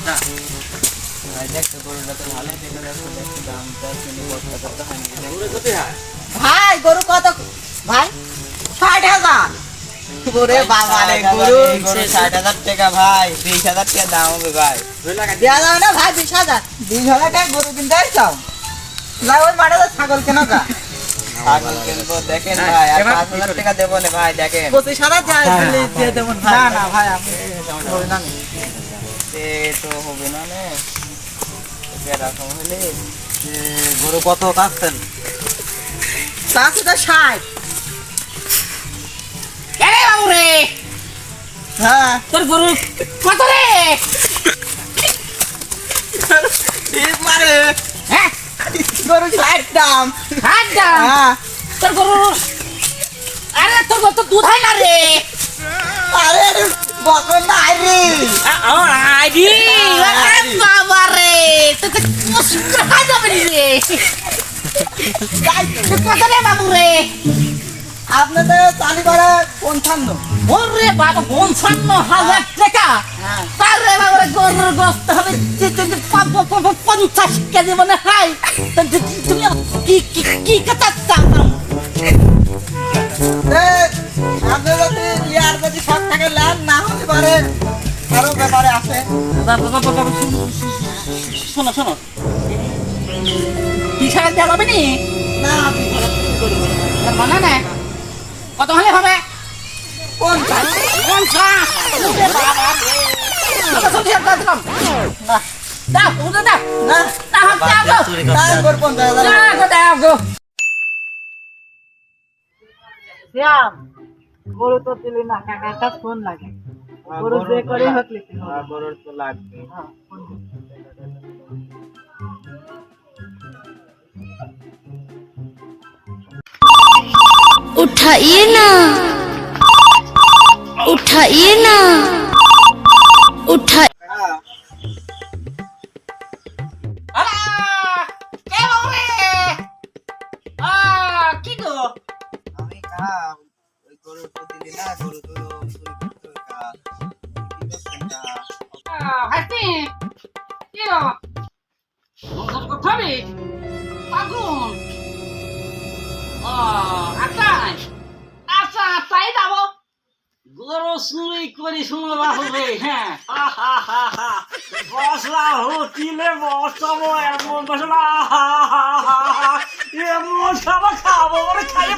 না ভাই দেখতে গরুটা তো ভালোই দেখে যাচ্ছে, দেখতে দামটা কিন্তু কত হয় না। গরু কত হয় ভাই? গরু কত ভাই? 60,000। ওরে বাবা রে, গরু 60,000 টাকা ভাই, 20,000 টাকা দাম হবে ভাই। দেওয়া যাবে না ভাই? 20,000 টাকা গরু কিনতে চাও? না ওই মাঠে ছাগল কেন কা? ছাগল কিনবো দেখেন ভাই, আর 5,000 টাকা দেবো না ভাই, দেখেন 25,000 দিয়ে দেবেন ভাই। না না ভাই, আমি হবে না। এ তো হবে না নে এরকম হলে। গরু কত কাটছেন? চাচ্ছি তো 60। আরে বাবু রে, হ্যাঁ তোর গরু কত রে? ঠিক মারে হ্যাঁ গরু 60 দাম। হাত দাম হ্যাঁ তোর গরু। আরে তোর গরু তো দুধ হয় না রে। আরে বকন না আইরি। আইডি বাবা রে, তো খাই যাবে রে। কত রে বাবু রে? আপনাদের চালি করে 55। ওরে বাবা 55,000 টাকা। তার রে বাবা রে, গরুর গোস্ত হবে 50 কেজি মনে হয়। তুমি কি কি কি কথা চাও? আপনি যদি ইয়ার যদি সব থাকে ল্যান না হতে পারে আরো ব্যাপারে আছে। শোনো শোনো, কি সারা দেওয়া যাবে নি? না আপনি মানে না কত হলে হবে? 50। 50? ওরে বাবা রে, কত সবজি আপনার দিলাম না। দাও ওটা দাও না দাও দাও তার উপর 50,000। দাও দাও গো। শ্যাম, গরু তো দিলি না, কাকাটা ফোন লাগে। গরু যে করে হোক লিখতে হবে। গরুর তো লাগবে। उठाइए ना, उठाइए ना, उठा কে বাবু রে? কি গো? আমি খাম ওই গরুর তো দিলি না, গরু তো চুরি করতে হবে কাজ। কি করছেন কা? হাসি কি গো? ওজন করতে হবে আগুন। আচ্ছা আচ্ছা তাই যাবো। গরু চুরি করি শুনো বাবু রে। হ্যাঁ বসলা হতিলে বসাবো এমন বসলা এমন খাবো খাবো বলে খাইয়ে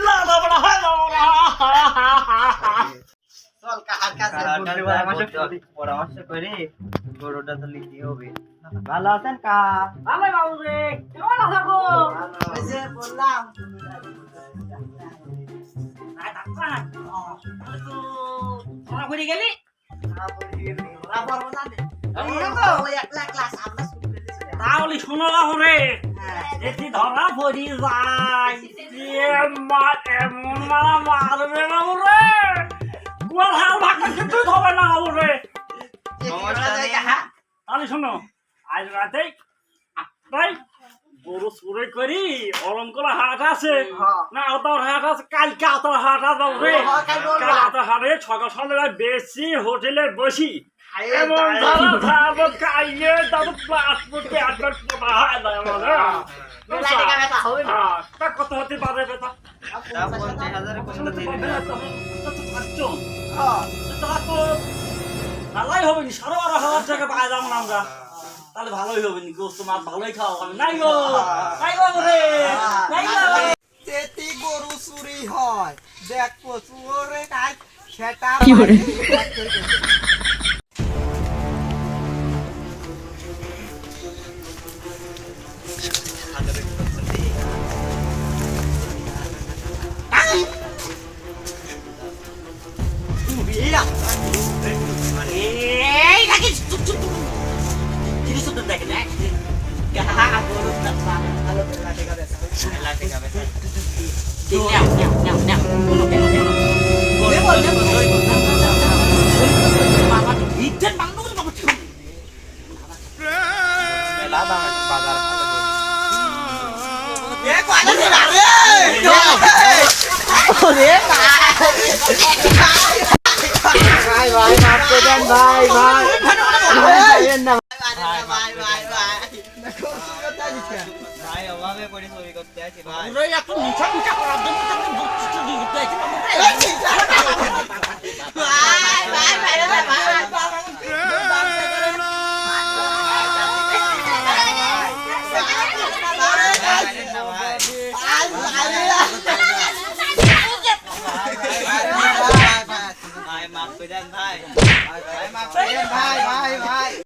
লাদা বড়া হয় চল কাকার কাছে পরামর্শ করে গরুটা তো নিতে হবে। ভালো আছেন কা? ভালো বাবু রে, কেমন আছো গো? ওই যে বললাম ধরা পড়ে গেলি? ওরা পারবো না রে। ওই 1 ক্লাস আমরা শুরু করে দিয়েছি। তাহলে শোনো বাবু রে, যদি ধরা পড়ি যায় এমন মারা মারবে বাবু রে, কোথাও ভাগটা কিন্তু হবে না বাবু রে। তাহলে শোনো, আজ রাতে আপনার গরু চুরি করি অলঙ্কলা হাট আছে না, ওটার হাট আছে, কালকে আতার হাট আছে বাবু রে। কাল আতার হাটে সকাল সন্ধ্যা বেশি হোটেলে বসি এমন ধরা খাবো খাইয়ে তাদের পাসপোর্টে একবার পোটা হয় না আমাদের। তা কত হতে পারে বেটা? তা 50,000 কোনো দিলি না। ভালোই হবে নি, 12,500 টাকা পাই যাবো না আমরা, তাহলে ভালোই হবে নি, গোস্ত মাছ ভালোই খাওয়া হবে। নাই গো নাই গো রে, নাই গো। তেতি গরু চুরি হয়, দেখ চুরে কাজ সেটা কি করে? এই নাকি জিনিস তো দেখে না। গরু ভালো লাগে দেখা। লাঠি খাবে। বলে বলে বাবা তো ভিড় বাংলো বলে বাবা ঠিক মেলা দাম আছে বাজার ভালো গরু। এ কয়টা দিন আরে ওরে ভাই ভাই মাফ করে দেন ভাই ভাই নাকি ভাই ওরে এত মিঠা মিঠা করার জন্য তাকে বকচিত দিয়ে দিতে ভাই মাফ করে দেন ভাই ভাই মাফ করে দেন ভাই ভাই ভাই